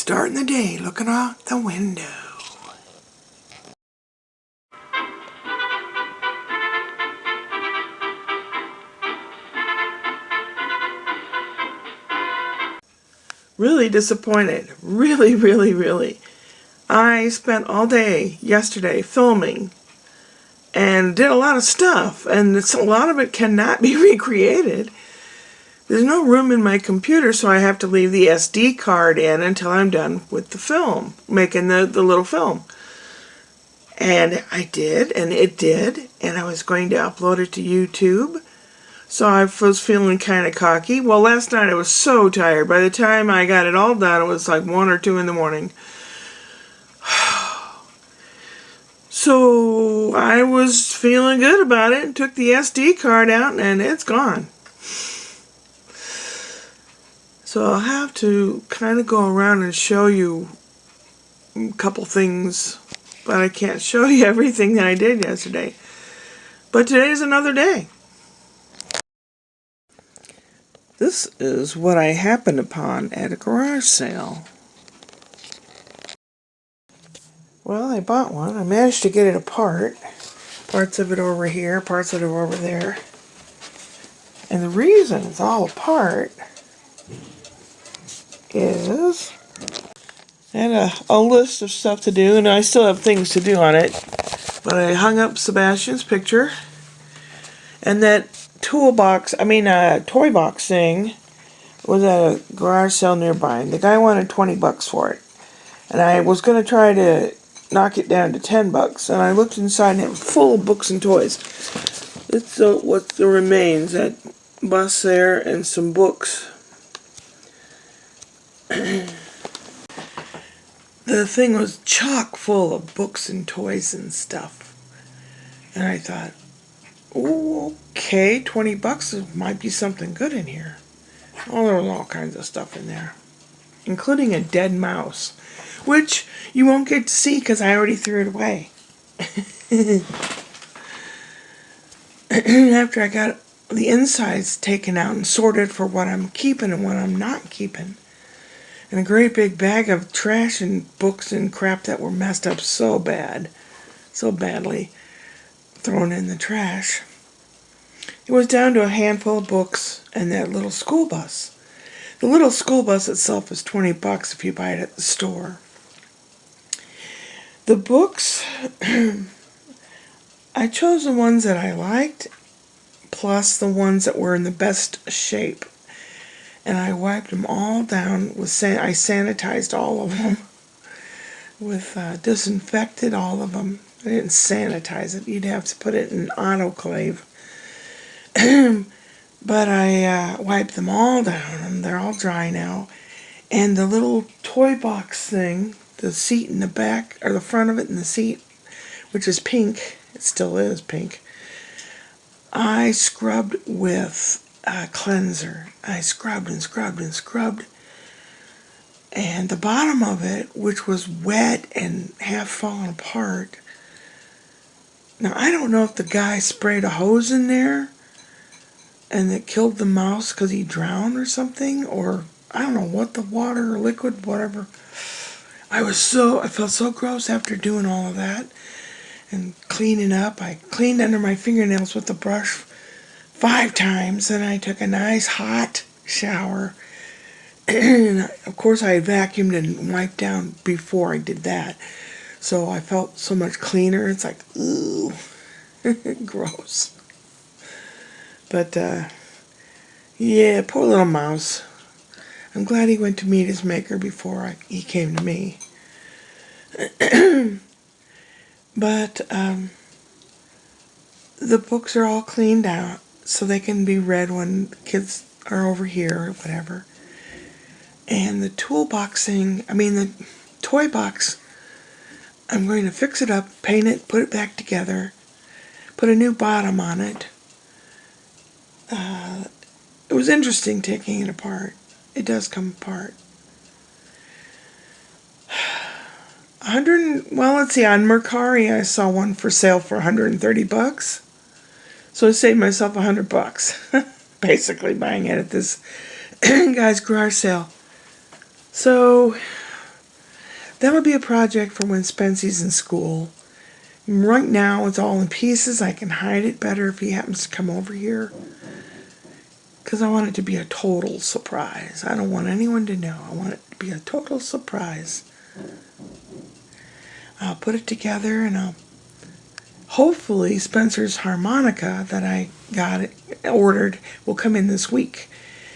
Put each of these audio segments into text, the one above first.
Starting the day looking out the window. Really disappointed. Really. I spent all day yesterday filming and did a lot of stuff, and a lot of it cannot be recreated. There's no room in my computer, so I have to leave the SD card in until I'm done with the film, making the little film. And I did, and it did, and I was going to upload it to YouTube. So I was feeling kind of cocky. Well, last night I was so tired. By the time I got it all done, it was like 1 or 2 in the morning. So I was feeling good about it and took the SD card out, and it's gone. So I'll have to kind of go around and show you a couple things, but I can't show you everything that I did yesterday. But today's another day. This is what I happened upon at a garage sale. Well, I bought one. I managed to get it apart. Parts of it over here, parts of it over there. And the reason it's all apart is I had a list of stuff to do, and I still have things to do on it. But I hung up Sebastian's picture, and that toy box thing was at a garage sale nearby, and the guy wanted $20 for it. And I was going to try to knock it down to $10, and I looked inside and it was full of books and toys. It's what the remains, that bus there and some books. The thing was chock full of books and toys and stuff. And I thought, oh, okay, $20 might be something good in here. Oh, there was all kinds of stuff in there, including a dead mouse, which you won't get to see because I already threw it away. After I got the insides taken out and sorted for what I'm keeping and what I'm not keeping, and a great big bag of trash and books and crap that were messed up so badly, thrown in the trash. It was down to a handful of books and that little school bus. The little school bus itself is $20 if you buy it at the store. The books, I chose the ones that I liked, plus the ones that were in the best shape. And I wiped them all down with I sanitized all of them with disinfected all of them. I didn't sanitize it. You'd have to put it in autoclave. But I wiped them all down, and they're all dry now. And the little toy box thing, the seat in the back, or the front of it and the seat, which is pink, it still is pink, I scrubbed with a cleanser. I scrubbed and scrubbed and scrubbed. And the bottom of it, which was wet and half fallen apart. Now, I don't know if the guy sprayed a hose in there and it killed the mouse because he drowned or something, or I don't know what, the water or liquid, whatever. I felt so gross after doing all of that and cleaning up. I cleaned under my fingernails with the brush 5 times, and I took a nice hot shower. And of course I vacuumed and wiped down before I did that. So I felt so much cleaner. It's like, ooh, gross. But, yeah, poor little mouse. I'm glad he went to meet his maker before he came to me. But, the books are all cleaned out so they can be read when kids are over here or whatever. And the the toy box, I'm going to fix it up, paint it, put it back together, put a new bottom on it. It was interesting taking it apart. It does come apart. Let's see, on Mercari I saw one for sale for $130. So I saved myself $100, basically buying it at this guy's garage sale. So That'll be a project for when Spency's in school. Right now, it's all in pieces. I can hide it better if he happens to come over here. Because I want it to be a total surprise. I don't want anyone to know. I want it to be a total surprise. I'll put it together and hopefully Spencer's harmonica that I ordered will come in this week.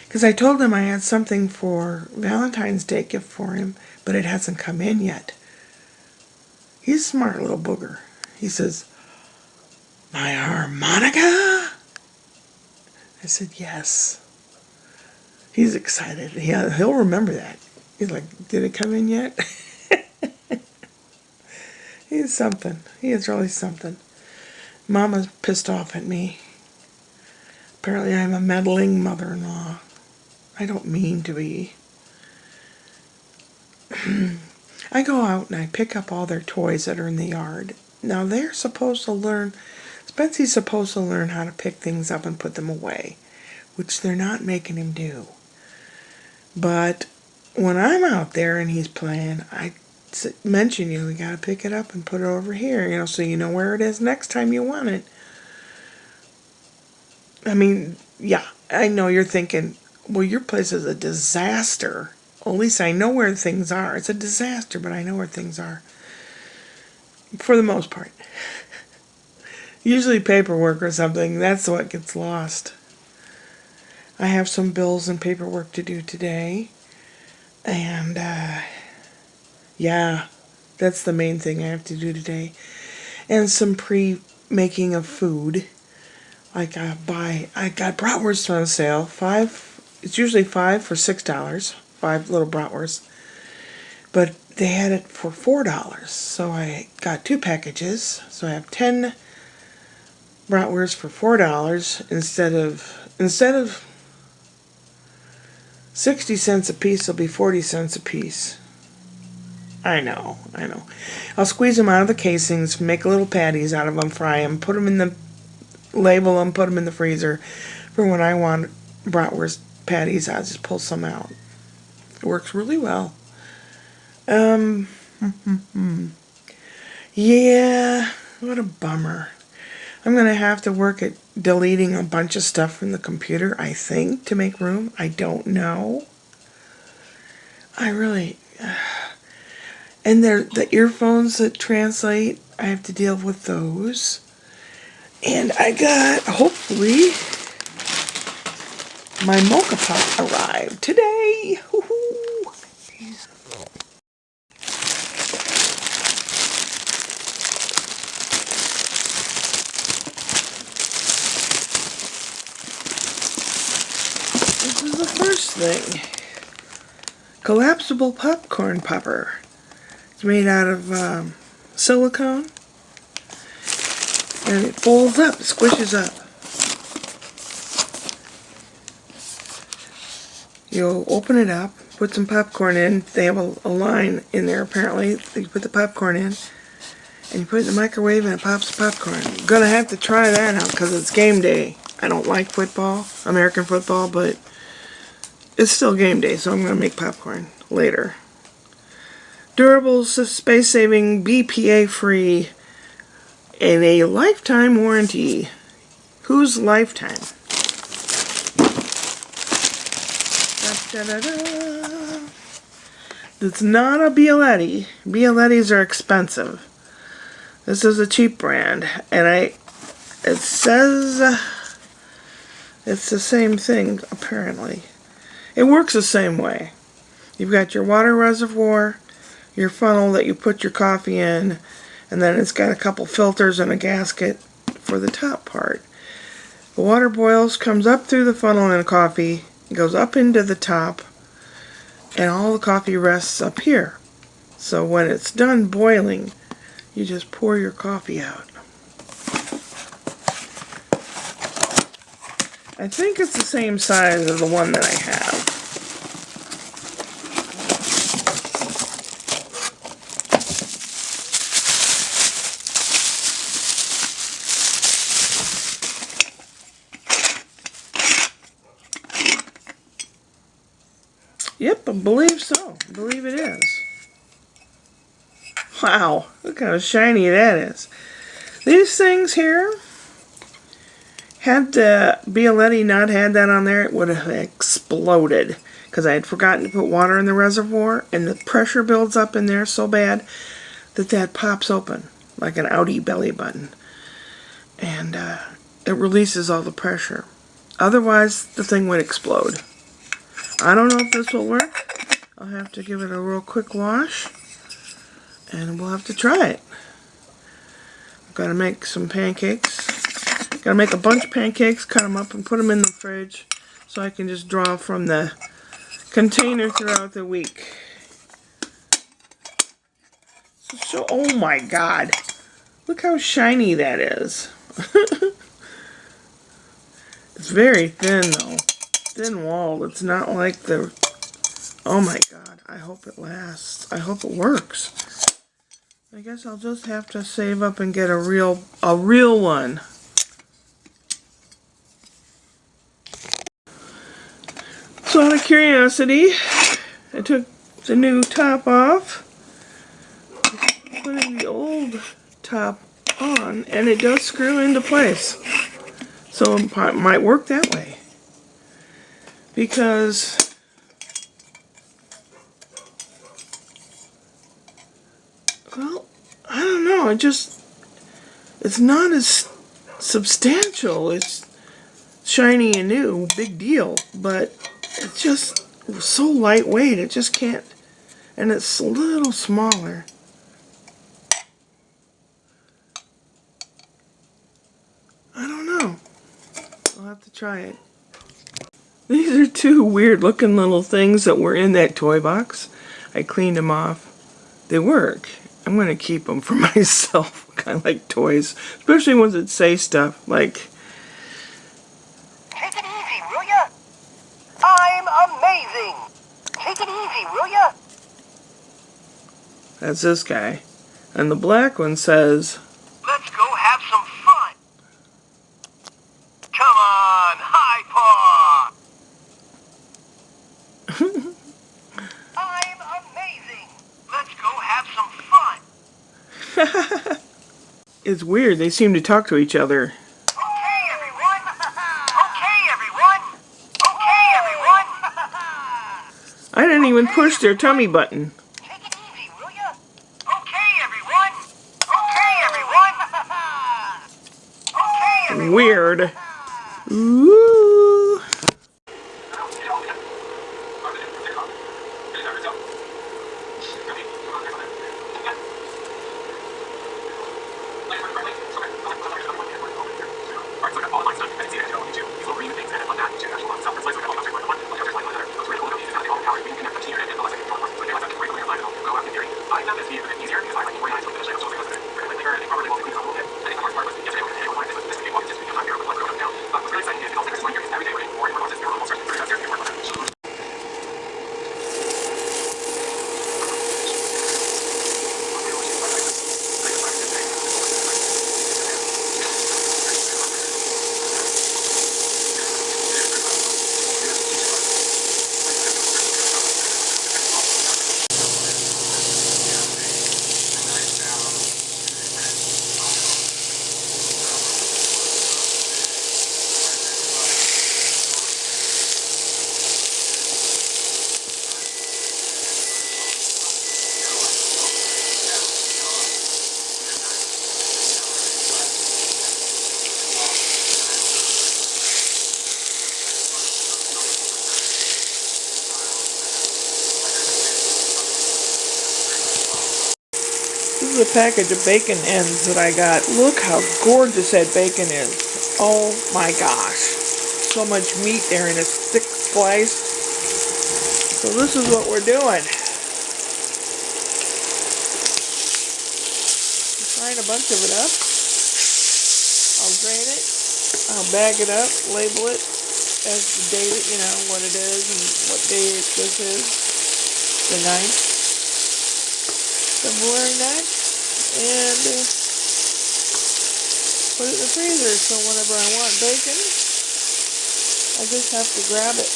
Because I told him I had something for Valentine's Day gift for him, but it hasn't come in yet. He's a smart little booger. He says, "My harmonica?" I said, "Yes." He's excited. Yeah, he'll remember that. He's like, "Did it come in yet?" He's something. He is really something. Mama's pissed off at me. Apparently I'm a meddling mother-in-law. I don't mean to be. I go out and I pick up all their toys that are in the yard. Now they're supposed to learn, Spency's supposed to learn how to pick things up and put them away, which they're not making him do. But when I'm out there and he's playing, I mention you gotta pick it up and put it over here, so you know where it is next time you want it. I mean, yeah, I know you're thinking, well, your place is a disaster. Well, at least I know where things are. It's a disaster, but I know where things are. For the most part. Usually paperwork or something, that's what gets lost. I have some bills and paperwork to do today. And, yeah, that's the main thing I have to do today. And some pre-making of food. Like I got bratwurst on sale. It's usually 5 for $6. 5 little bratwursts. But they had it for $4. So I got 2 packages. So I have 10 bratwurst for $4 instead of 60 cents a piece, it'll be 40 cents a piece. I know. I'll squeeze them out of the casings, make little patties out of them, fry them, put them in the label them, put them in the freezer. For when I want bratwurst patties, I'll just pull some out. It works really well. Yeah, what a bummer. I'm going to have to work at deleting a bunch of stuff from the computer, I think, to make room. I don't know. I really... And the earphones that translate, I have to deal with those. And I got, hopefully, my mocha pot arrived today. Woohoo! This is the first thing. Collapsible popcorn popper. It's made out of silicone. And it folds up, squishes up. You'll open it up, put some popcorn in. They have a line in there apparently. You put the popcorn in, and you put it in the microwave and it pops the popcorn. I'm gonna have to try that out because it's game day. I don't like football, American football, but it's still game day, so I'm gonna make popcorn later. Durable, space-saving, BPA-free, and a lifetime warranty. Whose lifetime? Da-da-da-da. It's not a Bialetti. Bialettis are expensive. This is a cheap brand, and it says it's the same thing apparently. It works the same way. You've got your water reservoir, your funnel that you put your coffee in, and then it's got a couple filters and a gasket for the top part. The water boils, comes up through the funnel in coffee, goes up into the top, and all the coffee rests up here. So when it's done boiling, you just pour your coffee out. I think it's the same size as the one that I have. Yep, I believe so. I believe it is. Wow, look how shiny that is. These things here, had Bialetti not had that on there, it would have exploded. Because I had forgotten to put water in the reservoir, and the pressure builds up in there so bad that pops open like an Audi belly button. And it releases all the pressure. Otherwise, the thing would explode. I don't know if this will work. I'll have to give it a real quick wash, and we'll have to try it. I've got to make some pancakes. Got to make a bunch of pancakes, cut them up, and put them in the fridge so I can just draw from the container throughout the week. So, oh my God. Look how shiny that is. It's very thin though. Thin walled. It's not like the... Oh my God. I hope it lasts. I hope it works. I guess I'll just have to save up and get a real one. So out of curiosity, I took the new top off, putting the old top on, and it does screw into place. So it might work that way. Because well, I don't know, it's not as substantial. It's shiny and new, big deal, but it's just so lightweight, it just can't, and it's a little smaller. I don't know. I'll have to try it. These are two weird looking little things that were in that toy box. I cleaned them off. They work. I'm going to keep them for myself. I kind of like toys, especially ones that say stuff like, "Take it easy, will ya? I'm amazing. Take it easy, will ya?" That's this guy. And the black one says, "Let's go have some fun. Come on, high paw." "I'm amazing. Let's go have some fun." It's weird, they seem to talk to each other. "Okay, everyone. Okay, everyone. Okay, everyone." I didn't even push their tummy button. "Take it easy, will ya? Okay, everyone. Okay, everyone." "Okay, everyone." Weird. Ooh. This is a package of bacon ends that I got. Look how gorgeous that bacon is. Oh my gosh. So much meat there in a thick slice. So this is what we're doing. Frying a bunch of it up. I'll drain it. I'll bag it up, label it, as the date, you know, what it is and what day this is. The 9th. February 9th. And put it in the freezer, so whenever I want bacon, I just have to grab it.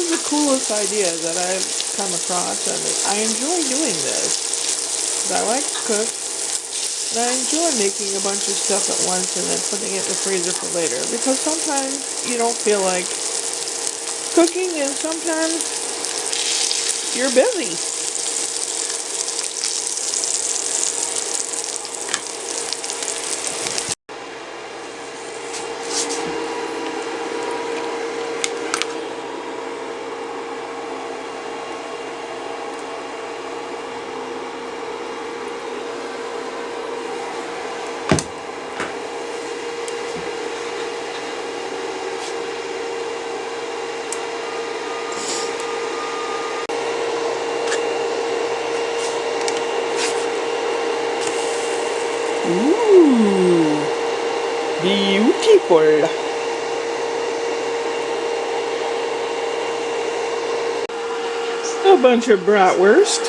is the coolest idea that I've come across, and I enjoy doing this. I like to cook, and I enjoy making a bunch of stuff at once and then putting it in the freezer for later. Because sometimes you don't feel like cooking, and sometimes you're busy. Ooh, beautiful. A bunch of bratwurst,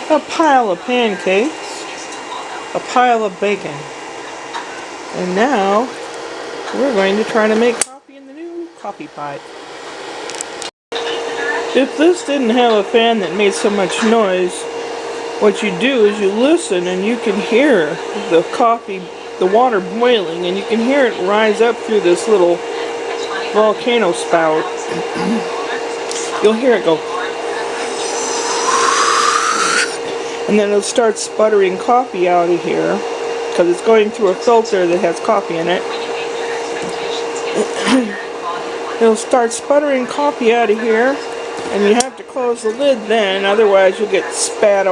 a pile of pancakes, a pile of bacon. And now we're going to try to make coffee in the new coffee pot. If this didn't have a fan that made so much noise, what you do is you listen and you can hear the coffee, the water boiling, and you can hear it rise up through this little volcano spout. You'll hear it go. And then it'll start sputtering coffee out of here because it's going through a filter that has coffee in it. It'll start sputtering coffee out of here, and you have to close the lid then, otherwise you'll get spat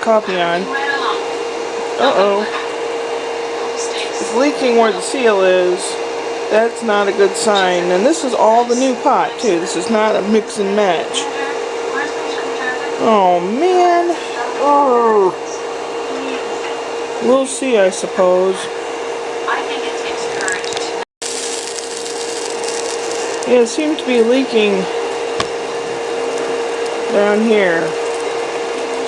coffee on. Uh-oh. It's leaking where the seal is. That's not a good sign. And this is all the new pot, too. This is not a mix and match. Oh, man. Oh. We'll see, I suppose. Yeah, it seems to be leaking down here.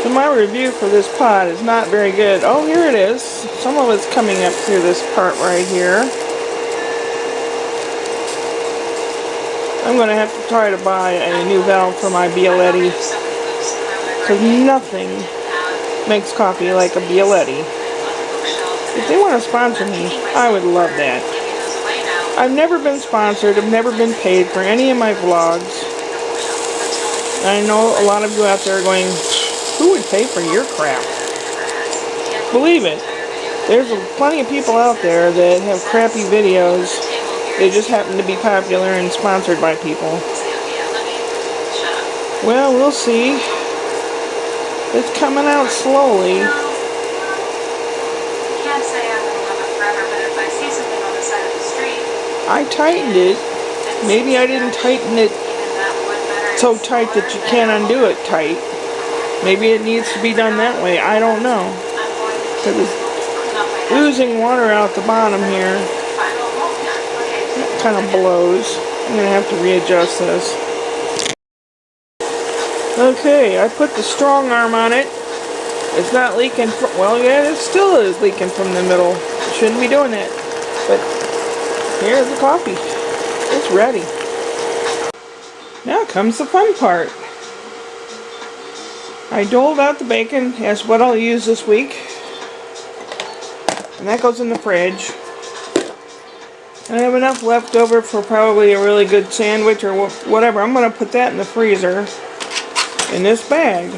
So my review for this pot is not very good. Oh, here it is. Some of it's coming up through this part right here. I'm going to have to try to buy a new valve for my Bialetti, because nothing makes coffee like a Bialetti. If they want to sponsor me, I would love that. I've never been sponsored. I've never been paid for any of my vlogs. I know a lot of you out there are going, who would pay for your crap? Believe it. There's plenty of people out there that have crappy videos. They just happen to be popular and sponsored by people. Well, we'll see. It's coming out slowly. I tightened it. Maybe I didn't tighten it so tight that you can't undo it tight. Maybe it needs to be done that way. I don't know. Because it's oozing water out the bottom here. That kind of blows. I'm going to have to readjust this. Okay, I put the strong arm on it. It's not leaking. Well, yeah, it still is leaking from the middle. It shouldn't be doing that. But here's the coffee. It's ready. Now comes the fun part. I doled out the bacon as what I'll use this week. And that goes in the fridge. And I have enough left over for probably a really good sandwich or whatever. I'm going to put that in the freezer in this bag.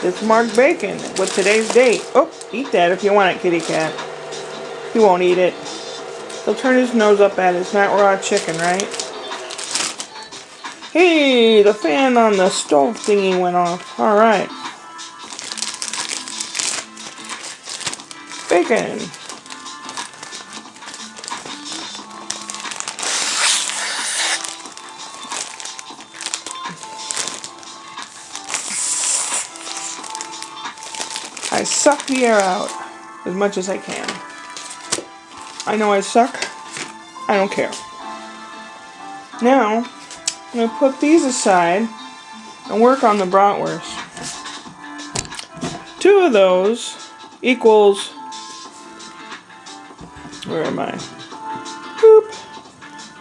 It's marked bacon with today's date. Oh, eat that if you want it, kitty cat. He won't eat it. He'll turn his nose up at it. It's not raw chicken, right? Hey, the fan on the stove thingy went off. Alright. Bacon. I suck the air out as much as I can. I know I suck. I don't care. Now, I'm going to put these aside and work on the bratwurst. 2 of those equals, where am I? Boop.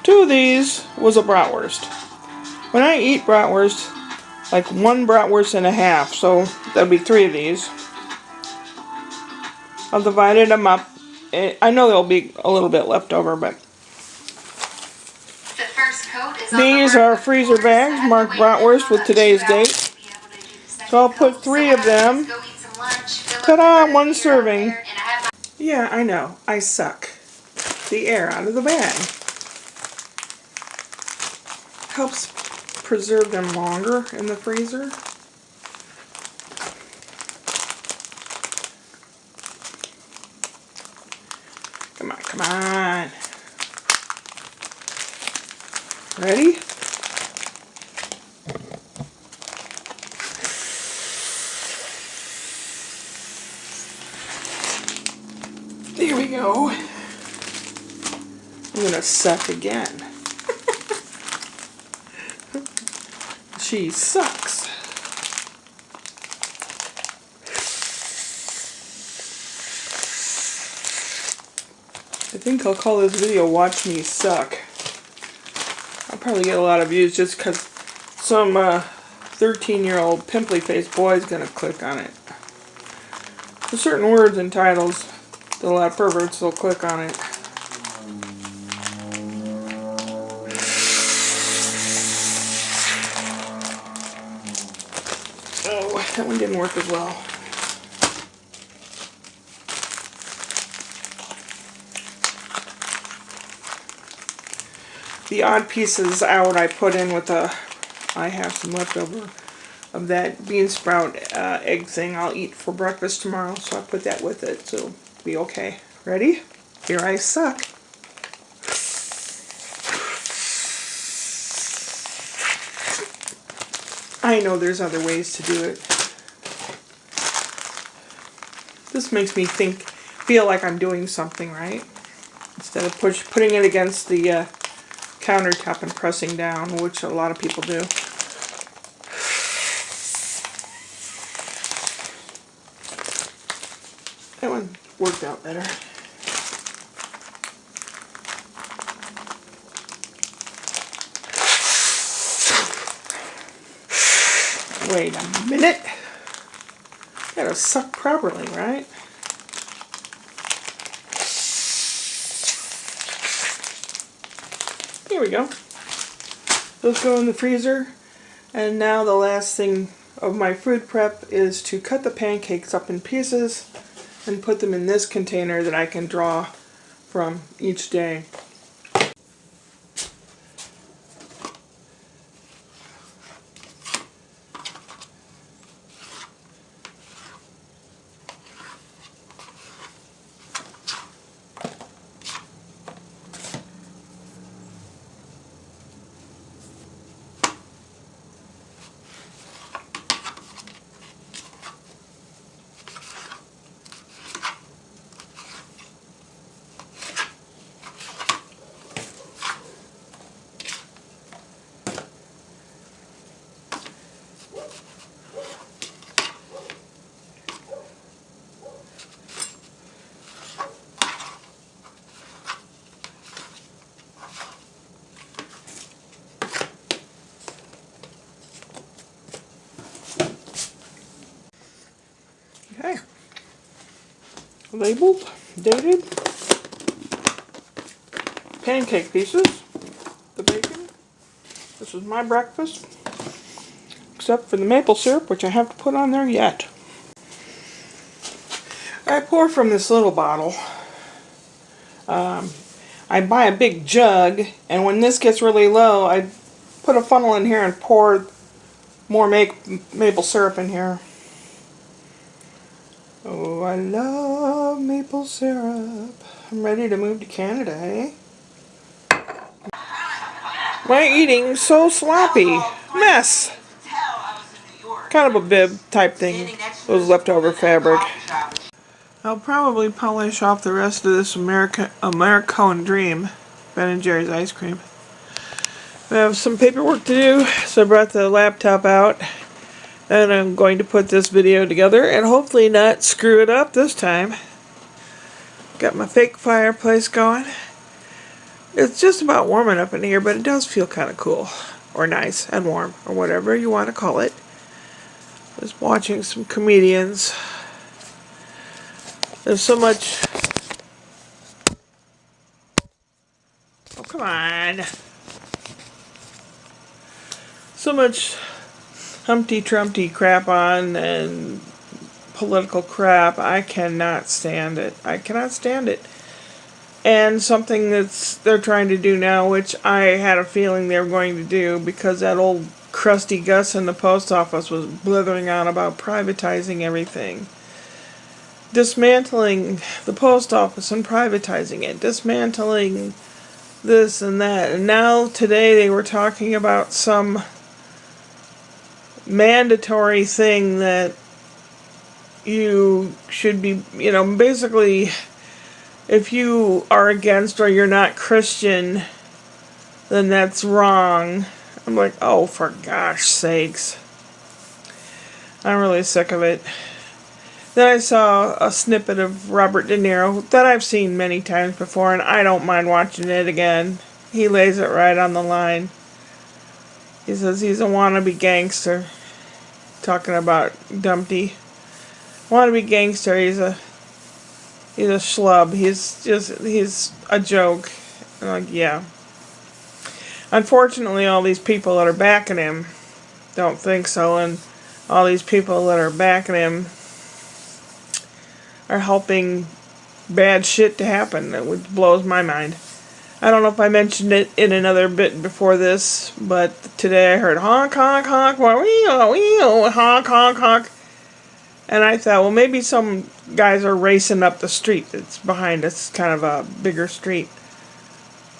2 of these was a bratwurst. When I eat bratwurst, like one bratwurst and a half, so that'll be 3 of these. I'll divide them up. I know there'll be a little bit left over, but these are freezer bags marked bratwurst with today's date. So I'll put 3 of them. Ta-da! 1 serving. Yeah, I know. I suck the air out of the bag. Helps preserve them longer in the freezer. Come on, come on. Ready? There we go. I'm gonna suck again. She sucks. I think I'll call this video "Watch Me Suck." I'll probably get a lot of views just because some 13-year-old pimply-faced boy is gonna click on it. There's certain words and titles that a lot of perverts will click on it. Oh, that one didn't work as well. The odd pieces out I put in with I have some leftover of that bean sprout egg thing I'll eat for breakfast tomorrow, so I put that with it, so it'll be okay. Ready? Here I suck. I know there's other ways to do it. This makes me feel like I'm doing something right, instead of putting it against the countertop and pressing down, which a lot of people do. That one worked out better. Wait a minute. Gotta suck properly, right? Here we go. Those go in the freezer. And now the last thing of my food prep is to cut the pancakes up in pieces and put them in this container that I can draw from each day. Okay. Labeled, dated, pancake pieces, the bacon. This is my breakfast, except for the maple syrup, which I haven't put on there yet. I pour from this little bottle. I buy a big jug, and when this gets really low, I put a funnel in here and pour more maple syrup in here. Oh, I love maple syrup. I'm ready to move to Canada, eh? My eating's so sloppy. Mess. Kind of a bib type thing. It was leftover fabric. I'll probably polish off the rest of this American Dream Ben & Jerry's ice cream. I have some paperwork to do, so I brought the laptop out. And I'm going to put this video together and hopefully not screw it up this time. Got my fake fireplace going. It's just about warming up in here, but it does feel kind of cool. or nice and warm, or whatever you want to call it. Was watching some comedians. There's so much. Oh, come on. So much Humpty Trumpty crap on and political crap. I cannot stand it. I cannot stand it. And something they're trying to do now, which I had a feeling they were going to do, because that old crusty Gus in the post office was blithering on about privatizing everything. Dismantling the post office and privatizing it. Dismantling this and that. And now today they were talking about some mandatory thing that you should be, basically, if you are against or you're not Christian, then that's wrong. I'm like, oh, for gosh sakes. I'm really sick of it. Then I saw a snippet of Robert De Niro that I've seen many times before, and I don't mind watching it again. He lays it right on the line. He says he's a wannabe gangster. Talking about Dumpty. Wannabe gangster, he's a schlub. He's a joke. I'm like, yeah. Unfortunately, all these people that are backing him don't think so, and all these people that are backing him are helping bad shit to happen, which blows my mind. I don't know if I mentioned it in another bit before this, but today I heard honk, honk, honk, honk, honk, honk. And I thought, well, maybe some guys are racing up the street. It's behind us, kind of a bigger street.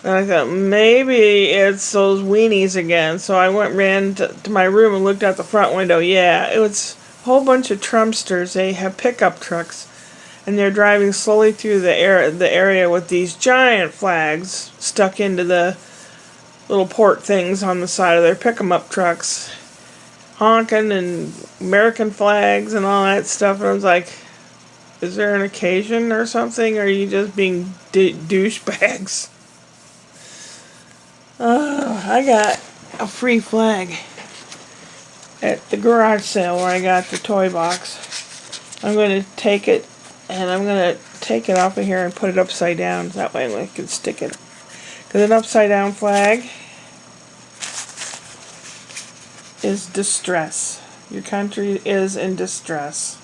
And I thought, maybe it's those weenies again. So I ran to my room and looked out the front window. Yeah, it was a whole bunch of Trumpsters. They have pickup trucks. And they're driving slowly through the area with these giant flags stuck into the little port things on the side of their pick-em-up trucks. Honking and American flags and all that stuff. And I was like, is there an occasion or something? Or are you just being douchebags? I got a free flag at the garage sale where I got the toy box. I'm going to take it, and I'm going to take it off of here and put it upside down. That way I can stick it. Because an upside down flag is distress. Your country is in distress.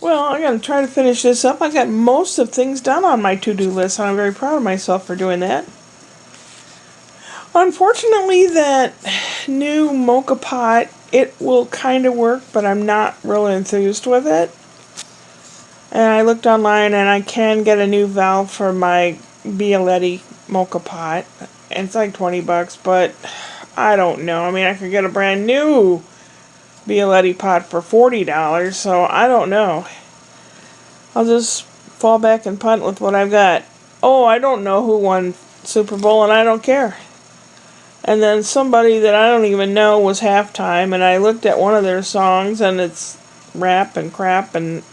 Well, I'm going to try to finish this up. I got most of things done on my to-do list, and I'm very proud of myself for doing that. Unfortunately, that new mocha pot, it will kind of work, but I'm not really enthused with it. And I looked online, and I can get a new valve for my Bialetti mocha pot. And it's like $20, but I don't know. I mean, I could get a brand new Bialetti pot for $40, so I don't know. I'll just fall back and punt with what I've got. Oh, I don't know who won Super Bowl, and I don't care. And then somebody that I don't even know was halftime, and I looked at one of their songs, and it's rap and crap and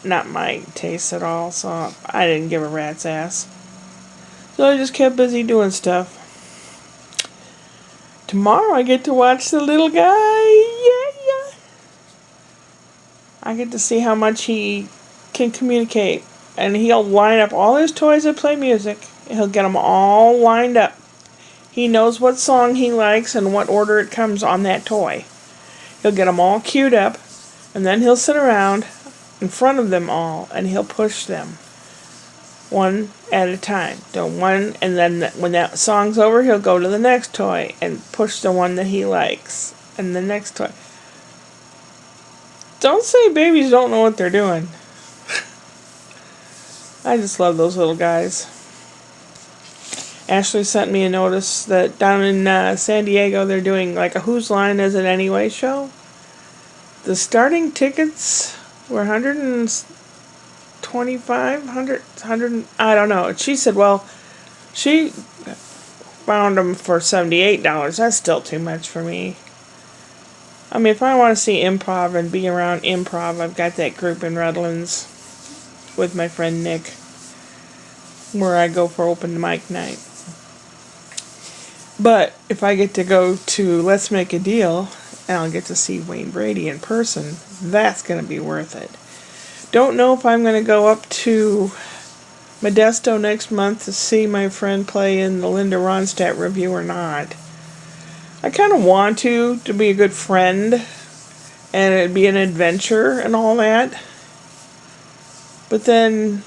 not my taste at all, so I didn't give a rat's ass. So I just kept busy doing stuff. Tomorrow I get to watch the little guy. Yeah. I get to see how much he can communicate. And he'll line up all his toys that play music. He'll get them all lined up. He knows what song he likes and what order it comes on that toy. He'll get them all queued up. And then he'll sit around in front of them all. And he'll push them one at a time. And then when that song's over, he'll go to the next toy and push the one that he likes. And the next toy. Don't say babies don't know what they're doing. I just love those little guys. Ashley sent me a notice that down in San Diego they're doing like a Whose Line Is It Anyway show. The starting tickets were $125, I don't know. She said, well, she found them for $78. That's still too much for me. I mean, if I want to see improv and be around improv, I've got that group in Redlands with my friend Nick, where I go for open mic night. But if I get to go to Let's Make a Deal and I'll get to see Wayne Brady in person, that's going to be worth it. Don't know if I'm going to go up to Modesto next month to see my friend play in the Linda Ronstadt review or not. I kind of want to be a good friend, and it'd be an adventure and all that. But then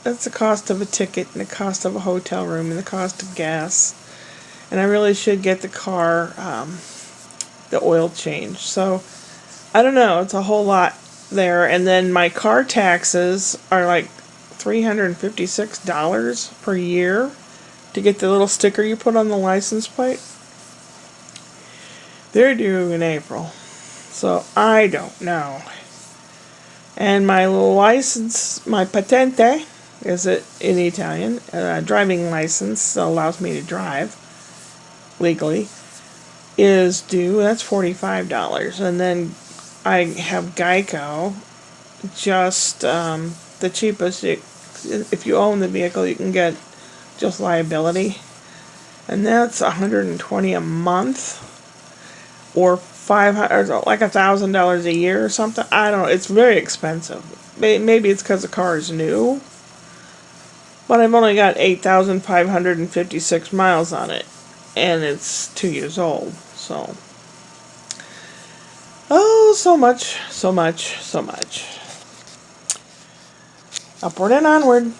that's the cost of a ticket and the cost of a hotel room and the cost of gas. And I really should get the car, the oil change. So, I don't know, it's a whole lot there. And then my car taxes are like $356 per year to get the little sticker you put on the license plate. They're due in April. So, I don't know. And my license, my patente, is it in Italian, driving license allows me to drive legally, is due. That's $45. And then I have Geico, just the cheapest. If you own the vehicle, you can get just liability, and that's $120 a month, or $500, or like $1,000 a year or something. I don't know. It's very expensive. Maybe it's because the car is new, but I've only got 8,556 miles on it. And it's 2 years old, so. Oh, so much, so much, so much. Upward and onward.